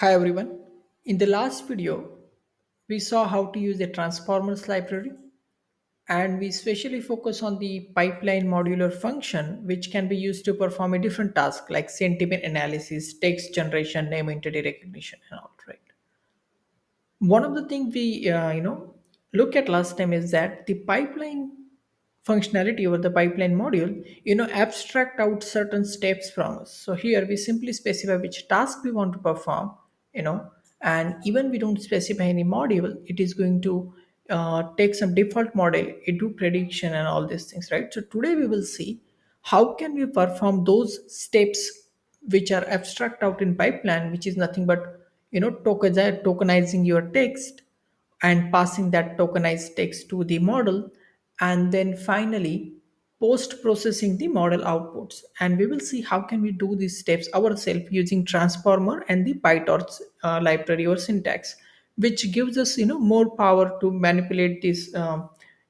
Hi everyone. In the last video, we saw how to use the transformers library and we specially focus on the pipeline modular function which can be used to perform a different task like sentiment analysis, text generation, name entity recognition and all, right? One of the things we look at last time is that the pipeline functionality or the pipeline module abstract out certain steps from us. So here we simply specify which task we want to perform, you know and even we don't specify any module, it is going to take some default model, it do prediction and all these things, right? So today we will see how can we perform those steps which are abstract out in pipeline, which is nothing but tokenizing your text and passing that tokenized text to the model, and then finally post processing the model outputs. And we will see how can we do these steps ourselves using transformer and the Pytorch library or syntax, which gives us more power to manipulate this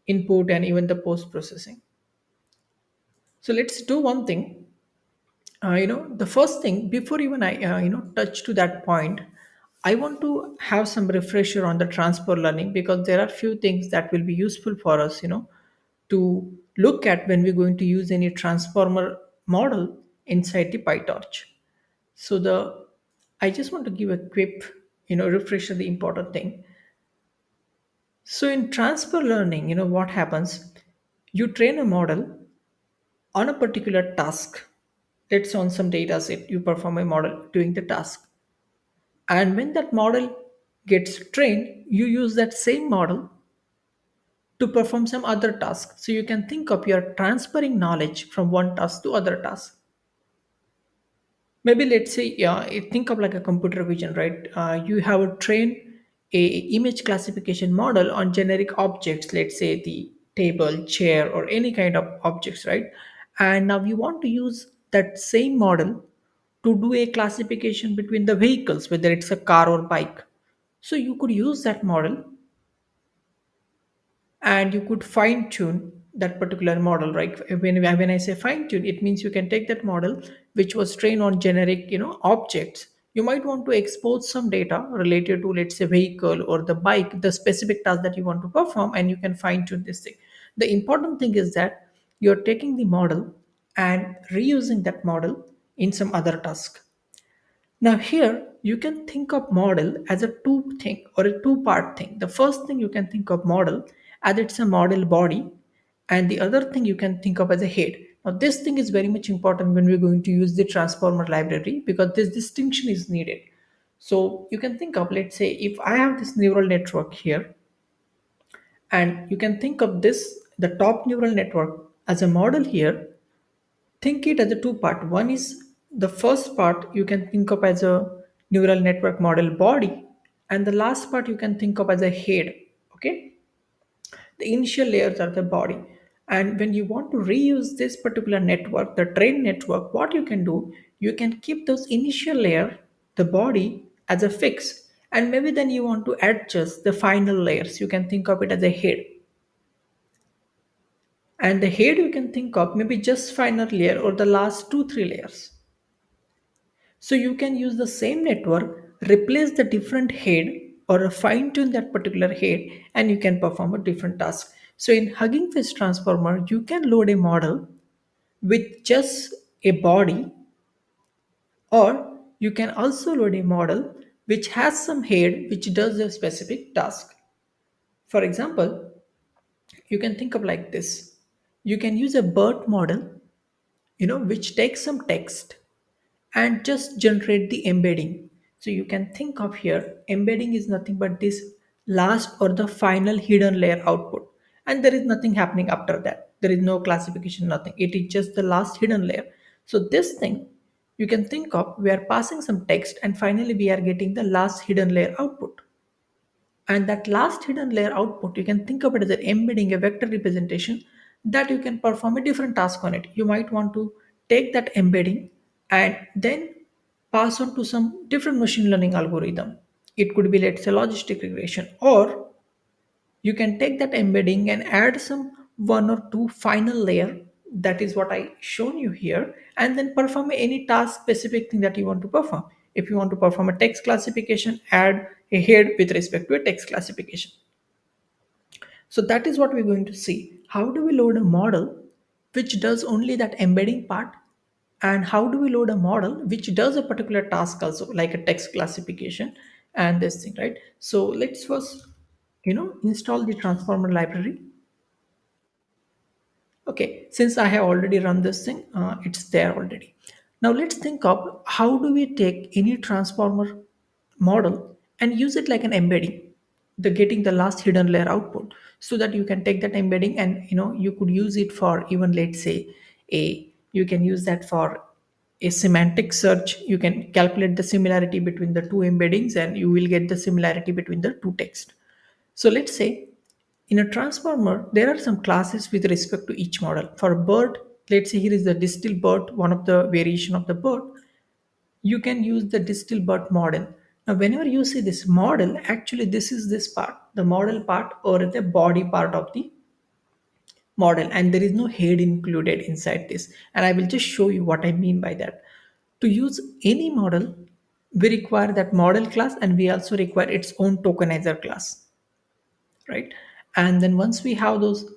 input and even the post processing. So let's do one thing. The first thing before even I touch to that point, I want to have some refresher on the transfer learning, because there are few things that will be useful for us to look at when we're going to use any transformer model inside the Pytorch. So the I just want to give a quick refresher the important thing. So in transfer learning, what happens, you train a model on a particular task. Let's on some data set you perform a model doing the task, and when that model gets trained, you use that same model to perform some other task. So you can think of you're transferring knowledge from one task to other task. Maybe let's say, yeah, think of like a computer vision, right? You have trained a image classification model on generic objects, let's say the table, chair, or any kind of objects, right? And now you want to use that same model to do a classification between the vehicles, whether it's a car or bike. So you could use that model and you could fine tune that particular model, right? When I say fine tune, it means you can take that model which was trained on generic objects. You might want to export some data related to, let's say, vehicle or the bike, the specific task that you want to perform, and you can fine tune this thing. The important thing is that you're taking the model and reusing that model in some other task. Now here you can think of model as a two thing or a two part thing. The first thing you can think of model as it's a model body, and the other thing you can think of as a head. Now this thing is very much important when we're going to use the transformer library, because this distinction is needed. So you can think of, let's say, if I have this neural network here, and you can think of this the top neural network as a model here. Think it as a two part. One is the first part you can think of as a neural network model body, and the last part you can think of as a head. Okay, the initial layers are the body. And when you want to reuse this particular network, the train network, what you can do, you can keep those initial layer, the body, as a fix, and maybe then you want to adjust the final layers, you can think of it as a head. And the head you can think of maybe just final layer or the last 2 3 layers. So you can use the same network, replace the different head or fine tune that particular head, and you can perform a different task. So in Hugging Face Transformer, you can load a model with just a body, or you can also load a model which has some head which does a specific task. For example, you can think of like this. You can use a BERT model, which takes some text and just generate the embedding. So you can think of here, embedding is nothing but this last or the final hidden layer output. And there is nothing happening after that. There is no classification, nothing. It is just the last hidden layer. So this thing you can think of, we are passing some text and finally we are getting the last hidden layer output. And that last hidden layer output, you can think of it as an embedding, a vector representation that you can perform a different task on it. You might want to take that embedding and then pass on to some different machine learning algorithm. It could be, let's say, logistic regression, or you can take that embedding and add some one or two final layer, that is what I shown you here, and then perform any task specific thing that you want to perform. If you want to perform a text classification, add a head with respect to a text classification. So that is what we're going to see. How do we load a model which does only that embedding part? And how do we load a model which does a particular task also, like a text classification and this thing, right? So let's first, install the transformer library. Okay, since I have already run this thing, it's there already. Now let's think of how do we take any transformer model and use it like an embedding, the getting the last hidden layer output, so that you can take that embedding and you could use it for even, let's say, you can use that for a semantic search. You can calculate the similarity between the two embeddings and you will get the similarity between the two text. So let's say in a transformer, there are some classes with respect to each model. For BERT, let's say here is the distill BERT, one of the variation of the BERT. You can use the distill BERT model. Now, whenever you see this model, actually this is this part, the model part or the body part of the model, and there is no head included inside this. And I will just show you what I mean by that. To use any model, we require that model class and we also require its own tokenizer class, right? And then once we have those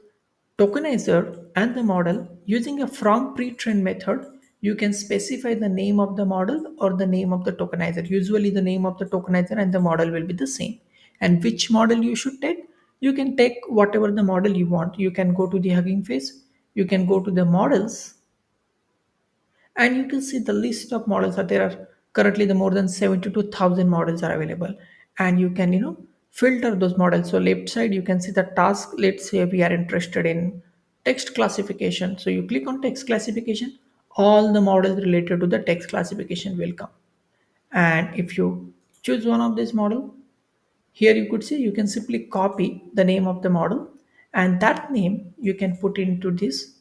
tokenizer and the model, using a from pre-trained method, you can specify the name of the model or the name of the tokenizer. Usually the name of the tokenizer and the model will be the same. And which model you should take, you can take whatever the model you want. You can go to the Hugging Face, you can go to the models, and you can see the list of models that there are currently the more than 72,000 models are available. And you can filter those models. So left side you can see the task. Let's say we are interested in text classification, so you click on text classification, all the models related to the text classification will come. And if you choose one of this model, here you could see you can simply copy the name of the model, and that name you can put into this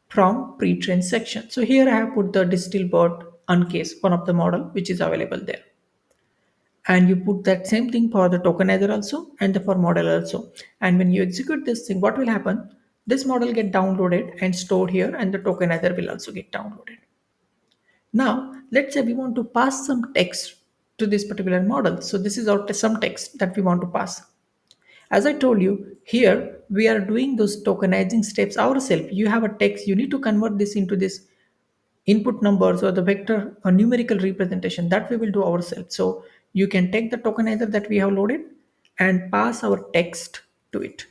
from pre-trained section. So here I have put the distillbot uncase, one of the model which is available there. And you put that same thing for the tokenizer also and the for model also. And when you execute this thing, what will happen? This model get downloaded and stored here, and the tokenizer will also get downloaded. Now, let's say we want to pass some text to this particular model. So this is our some text that we want to pass. As I told you, here we are doing those tokenizing steps ourselves. You have a text, you need to convert this into this input numbers or the vector or numerical representation that we will do ourselves. So you can take the tokenizer that we have loaded and pass our text to it.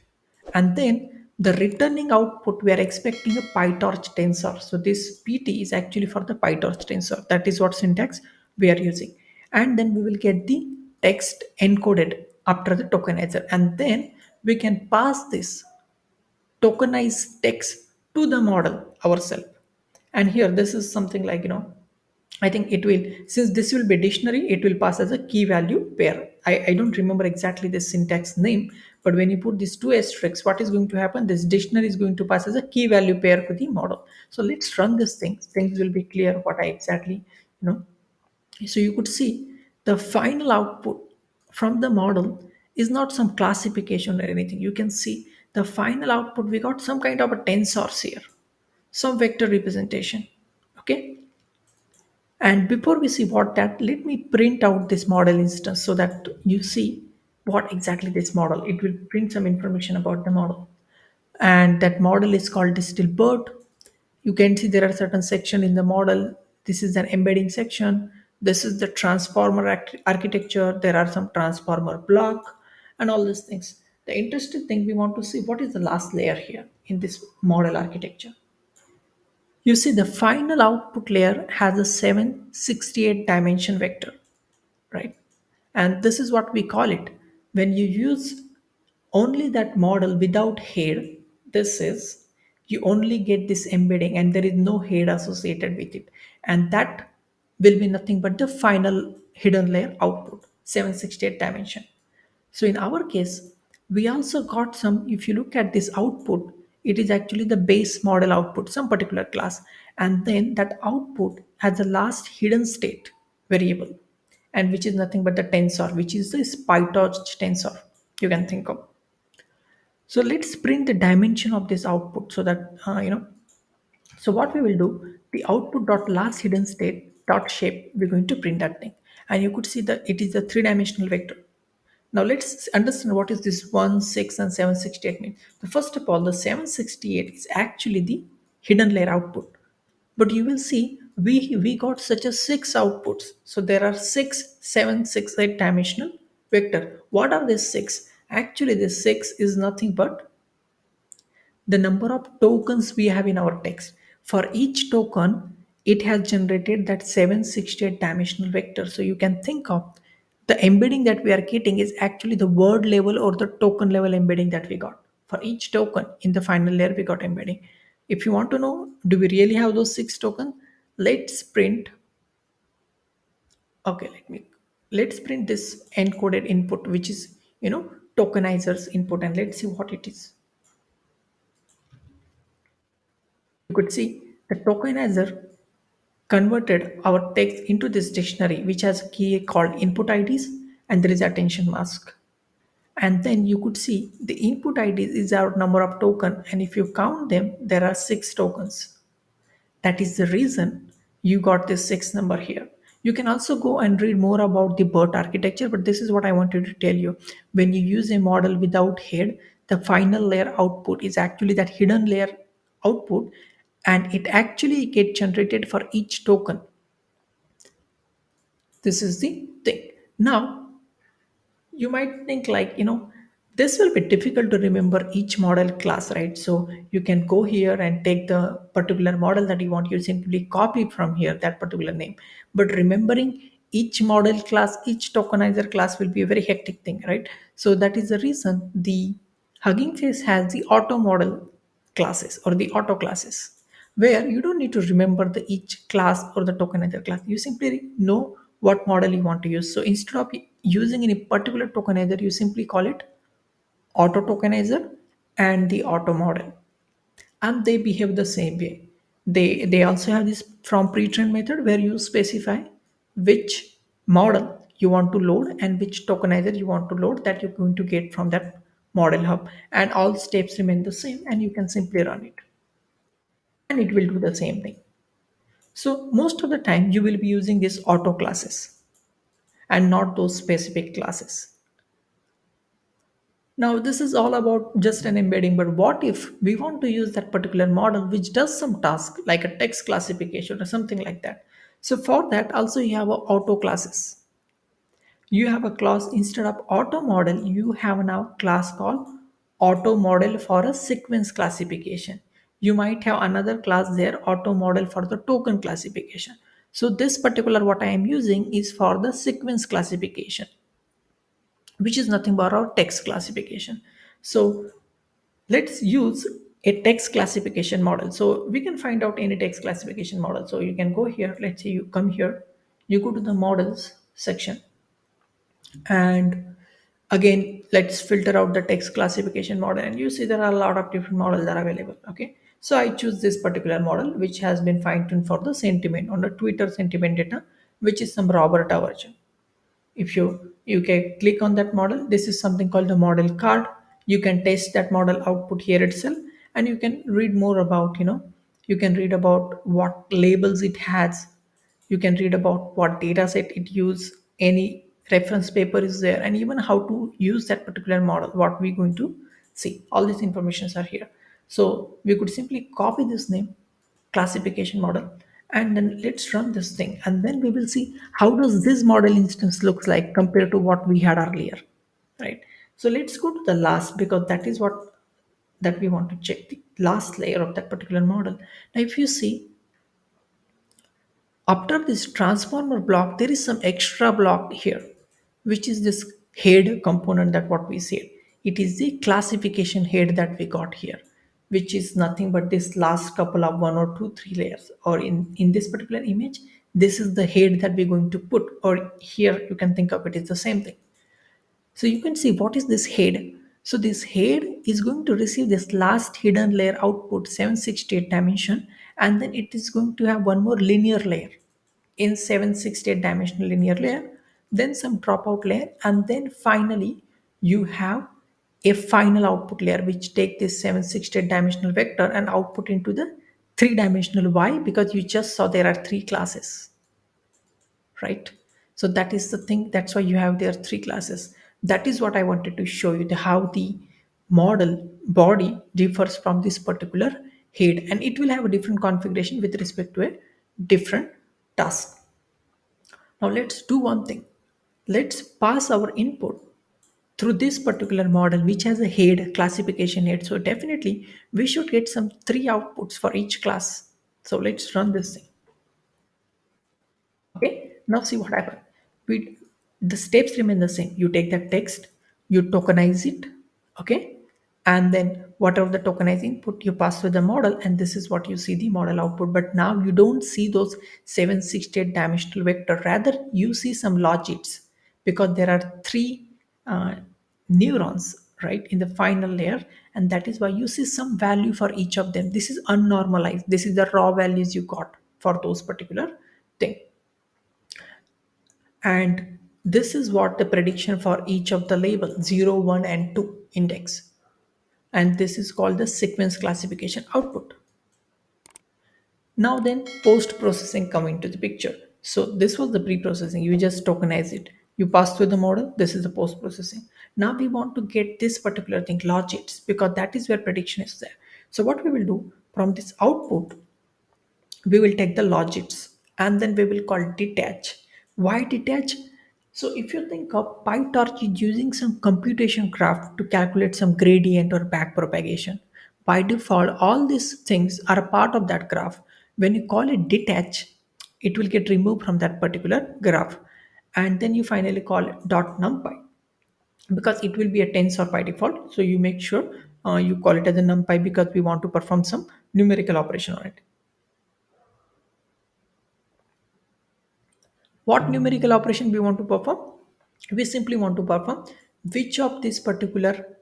And then the returning output, we are expecting a Pytorch tensor. So this PT is actually for the Pytorch tensor. That is what syntax we are using. And then we will get the text encoded after the tokenizer. And then we can pass this tokenized text to the model ourselves. And here this is something like, I think it will, since this will be dictionary, it will pass as a key value pair. I don't remember exactly the syntax name, but when you put these two asterisks, what is going to happen? This dictionary is going to pass as a key value pair to the model. So let's run this thing. Things will be clear what I exactly, you know. So you could see the final output from the model is not some classification or anything. You can see the final output, we got some kind of a tensors here, some vector representation. Okay. And before we see what that, let me print out this model instance so that you see what exactly this model, it will print some information about the model. And that model is called distill BERT. You can see there are certain section in the model. This is an embedding section. This is the transformer architecture. There are some transformer block and all these things. The interesting thing, we want to see what is the last layer here in this model architecture. You see the final output layer has a 768 dimension vector, right? And this is what we call it. When you use only that model without head, this is, you only get this embedding and there is no head associated with it. And that will be nothing but the final hidden layer output, 768 dimension. So in our case, we also got some, if you look at this output, it is actually the base model output, some particular class. And then that output has the last hidden state variable, and which is nothing but the tensor, which is this Pytorch tensor you can think of. So let's print the dimension of this output so that, so what we will do, the output dot last hidden state dot shape, we're going to print that thing. and you could see that it is a three-dimensional vector. Now let's understand what is this 1, 6, and 768 mean. So first of all, the 768 is actually the hidden layer output. But you will see we got such a six outputs. So there are six, seven, six, eight dimensional vector. What are these six? Actually, this six is nothing but the number of tokens we have in our text. For each token, it has generated that 768 dimensional vector. So you can think of the embedding that we are getting is actually the word level or the token level embedding that we got. For each token in the final layer, we got embedding. If you want to know, do we really have those six tokens? Let's print. Okay, let's print this encoded input, which is tokenizers input, and let's see what it is. You could see the tokenizer converted our text into this dictionary, which has a key called input IDs, and there is attention mask. And then you could see the input IDs is our number of token, and if you count them, there are six tokens. That is the reason you got this six number here. You can also go and read more about the BERT architecture, but this is what I wanted to tell you. When you use a model without head, the final layer output is actually that hidden layer output, and it actually get generated for each token. This is the thing. Now you might think this will be difficult to remember each model class, right? So you can go here and take the particular model that you want. You simply copy it from here, that particular name. But remembering each model class, each tokenizer class will be a very hectic thing, right? So that is the reason the Hugging Face has the auto model classes or the auto classes, where you don't need to remember the each class or the tokenizer class. You simply know what model you want to use. So instead of using any particular tokenizer, you simply call it auto tokenizer and the auto model, and they behave the same way. They also have this from pre-trained method where you specify which model you want to load and which tokenizer you want to load, that you're going to get from that model hub, and all steps remain the same, and you can simply run it and it will do the same thing. So most of the time you will be using these auto classes and not those specific classes. Now this is all about just an embedding, but what if we want to use that particular model which does some task like a text classification or something like that? So for that also you have a auto classes. You have a class instead of auto model, you have now class called auto model for a sequence classification. You might have another class there, auto model for the token classification. So this particular what I am using is for the sequence classification, which is nothing but our text classification. So let's use a text classification model. So we can find out any text classification model. So you can go here, let's say you come here, you go to the models section, and again let's filter out the text classification model, and you see there are a lot of different models that are available. Okay, so I choose this particular model which has been fine-tuned for the sentiment on the Twitter sentiment data, which is some Roberta version. If you can click on that model, this is something called the model card. You can test that model output here itself, and you can read more about you can read about what labels it has. You can read about what data set it use, any reference paper is there, and even how to use that particular model, what we're going to see. All these informations are here. So we could simply copy this name, classification model, and then let's run this thing, and then we will see how does this model instance looks like compared to what we had earlier, right? So let's go to the last, because that is what that we want to check, the last layer of that particular model. Now if you see, after this transformer block there is some extra block here, which is this head component that what we said. It is the classification head that we got here, which is nothing but this last couple of one or two three layers, or in this particular image this is the head that we're going to put, or here you can think of it as the same thing. So you can see what is this head. So this head is going to receive this last hidden layer output 768 dimension, and then it is going to have one more linear layer in 768 dimensional linear layer, then some dropout layer, and then finally you have a final output layer which take this 768 dimensional vector and output into the three dimensional. Why? Because you just saw there are three classes, right? So that is the thing. That's why you have there three classes. That is what I wanted to show you, how the model body differs from this particular head, and it will have a different configuration with respect to a different task. Now let's do one thing. Let's pass our input through this particular model which has a head classification head. So definitely we should get some three outputs for each class. So let's run this thing. Okay, now see what happened. We the steps remain the same. You take that text, you tokenize it, okay, and then whatever the tokenized input you pass to the model, and this is what you see the model output. But now you don't see those 768 dimensional vector. Rather, you see some logits because there are three neurons right in the final layer, and that is why you see some value for each of them. This is unnormalized. This is the raw values you got for those particular thing. And this is what the prediction for each of the label 0, 1 and 2 index, and this is called the sequence classification output. Now then post processing come into the picture. So this was the pre-processing, you just tokenize it, you pass through the model. This is the post processing. Now we want to get this particular thing logits, because that is where prediction is there. So what we will do, from this output we will take the logits, and then we will call detach. Why detach? So if you think of Pytorch is using some computation graph to calculate some gradient or back propagation. By default all these things are a part of that graph. When you call it detach, it will get removed from that particular graph, and then you finally call it dot numpy, because it will be a tensor by default. So you make sure you call it as a numpy because we want to perform some numerical operation on it. What numerical operation we want to perform? We simply want to perform which of this particular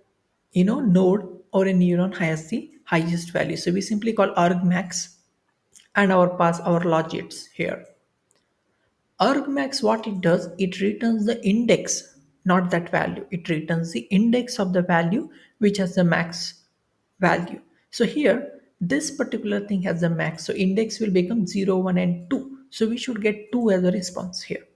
node or a neuron has the highest value. So we simply call argmax and our pass our logits here. Argmax, what it does, it returns the index, not that value. It returns the index of the value which has the max value. So here this particular thing has the max, so index will become 0, 1 and 2. So we should get 2 as a response here.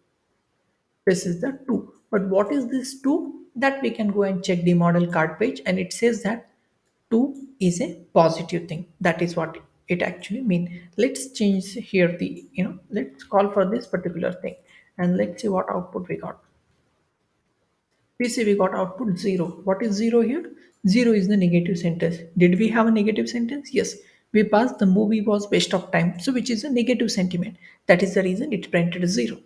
This is the 2. But what is this 2? That we can go and check the model card page, and it says that 2 is a positive thing. That is what it actually means. Let's change here the, let's call for this particular thing, and let's see what output we got. We see we got output 0. What is 0 here? 0 is the negative sentence. Did we have a negative sentence? Yes. We passed the movie was waste of time. So which is a negative sentiment. That is the reason it printed 0.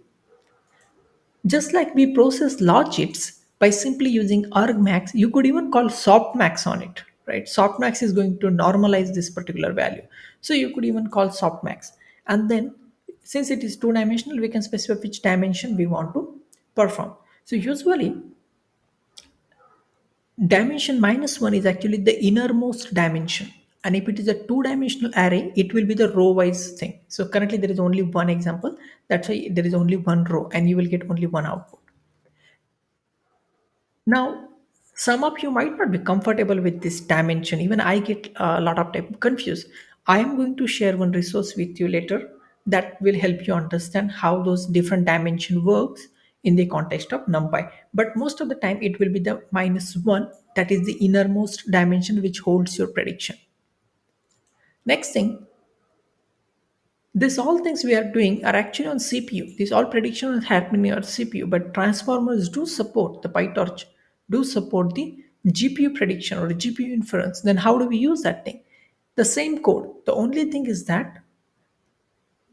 Just like we process logits by simply using argmax, you could even call softmax on it, right? Softmax is going to normalize this particular value. So you could even call softmax. And then since it is two dimensional, we can specify which dimension we want to perform. So usually dimension minus one is actually the innermost dimension. And if it is a two dimensional array, it will be the row wise thing. So currently there is only one example. That's why there is only one row and you will get only one output. Now, some of you might not be comfortable with this dimension. Even I get a lot of time confused. I am going to share one resource with you later that will help you understand how those different dimension works in the context of NumPy. But most of the time, it will be the minus one, that is the innermost dimension which holds your prediction. Next thing, this all things we are doing are actually on CPU. These all prediction is happening on CPU, but transformers do support the PyTorch, do support the GPU prediction or GPU inference. Then how do we use that thing? The same code. The only thing is that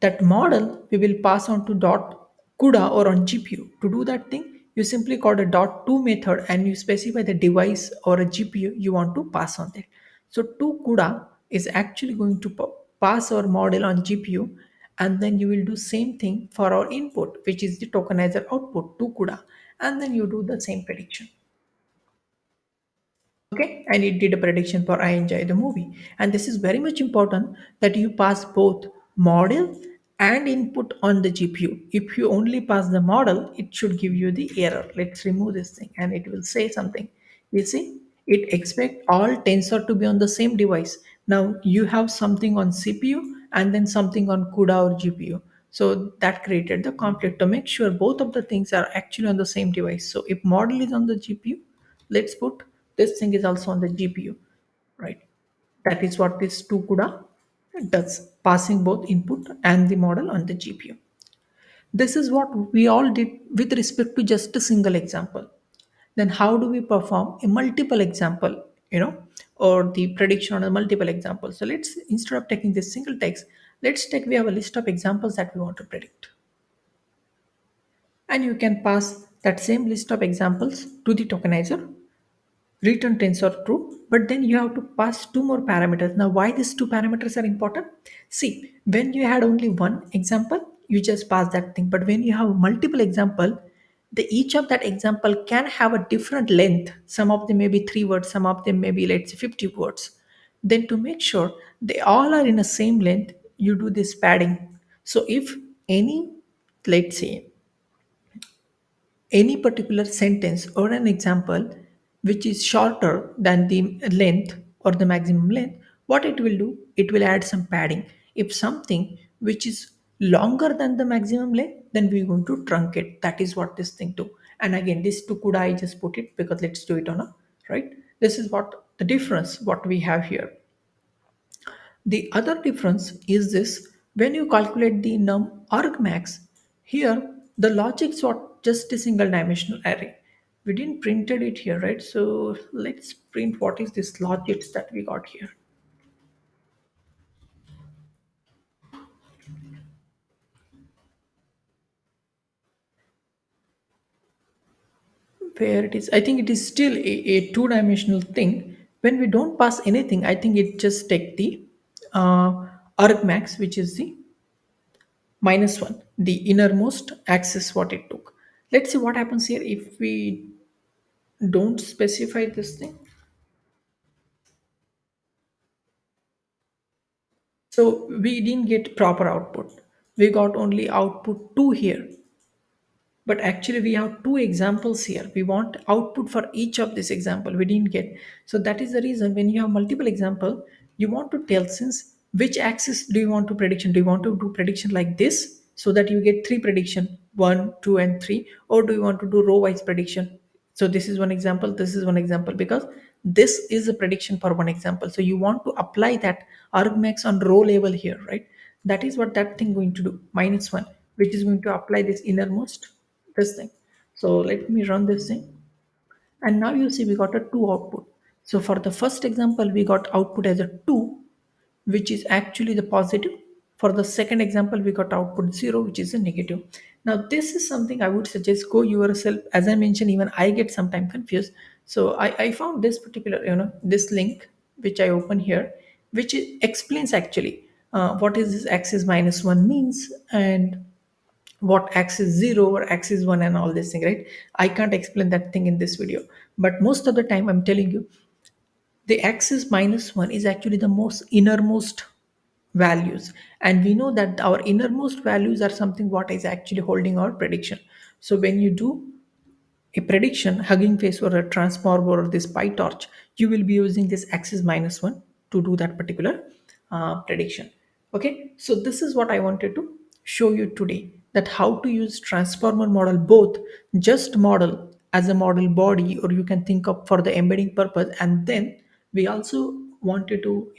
that model we will pass on to dot CUDA or on GPU. To do that thing, you simply call a dot to method and you specify the device or a GPU you want to pass on that. So to CUDA is actually going to pass our model on GPU, and then you will do same thing for our input, which is the tokenizer output to CUDA, and then you do the same prediction. Okay, and it did a prediction for I enjoy the movie. And this is very much important that you pass both model and input on the GPU. If you only pass the model, it should give you the error. Let's remove this thing and it will say something. You see, it expect all tensor to be on the same device. Now you have something on CPU and then something on CUDA or GPU. So that created the conflict to make sure both of the things are actually on the same device. So if model is on the GPU, let's put this thing is also on the GPU, right? That is what this two CUDA does, passing both input and the model on the GPU. This is what we all did with respect to just a single example. Then how do we perform a multiple example, or the prediction on a multiple example? So let's, instead of taking this single text, let's take, we have a list of examples that we want to predict. And you can pass that same list of examples to the tokenizer, return tensor true, but then you have to pass two more parameters. Now why these two parameters are important? See, when you had only one example, you just pass that thing, but when you have multiple example, the each of that example can have a different length. Some of them may be 3 words, some of them may be, let's say, 50 words. Then to make sure they all are in the same length, you do this padding. So if any, let's say, any particular sentence or an example which is shorter than the length or the maximum length, what it will do, it will add some padding. If something which is longer than the maximum length, then we're going to truncate. That is what this thing do. And again, this to could I just put it because let's do it on a, right. This is what the difference what we have here. The other difference is this: when you calculate the num argmax, here the logic's what just a single dimensional array. We didn't printed it here, right? So let's print what is this logics that we got here. Where it is, I think it is still a two-dimensional thing. When we don't pass anything, I think it just take the argmax, which is the -1, the innermost axis what it took. Let's see what happens here if we don't specify this thing. So we didn't get proper output. We got only output 2 here. But actually we have two examples here. We want output for each of this example. We didn't get. So that is the reason when you have multiple example, you want to tell since which axis do you want to prediction. Do you want to do prediction like this so that you get three prediction, 1, 2, and 3, or do you want to do row wise prediction? So this is one example, this is one example, because this is a prediction for one example. So you want to apply that argmax on row level here, right? That is what that thing going to do, -1, which is going to apply this innermost this thing. So let me run this thing. And now you see we got a 2 output. So for the first example, we got output as a 2, which is actually the positive. For the second example, we got output 0, which is a negative. Now this is something I would suggest go yourself. As I mentioned, even I get sometimes confused. So I found this particular, this link, which I open here, which explains actually what is this axis -1 means, and what axis 0 or axis 1 and all this thing, right? I can't explain that thing in this video, but most of the time I'm telling you the axis -1 is actually the most innermost values, and we know that our innermost values are something what is actually holding our prediction. So when you do a prediction, Huggingface or a transformer or this Pytorch, you will be using this axis -1 to do that particular prediction. Okay, so this is what I wanted to show you today, that how to use transformer model, both just model as a model body, or you can think of for the embedding purpose, and then we also wanted to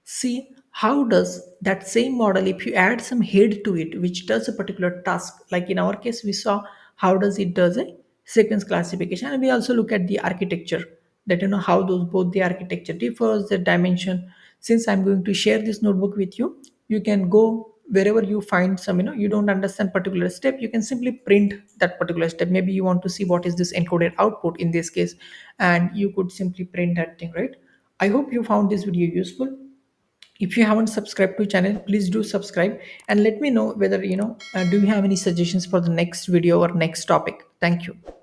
see how does that same model, if you add some head to it which does a particular task, like in our case we saw how does it does a sequence classification, and we also look at the architecture, that how those both the architecture differs, the dimension. Since I'm going to share this notebook with you, you can go wherever you find some, you don't understand particular step, you can simply print that particular step. Maybe you want to see what is this encoded output in this case, and you could simply print that thing, right? I hope you found this video useful. If you haven't subscribed to channel, please do subscribe, and let me know whether do you have any suggestions for the next video or next topic. Thank you.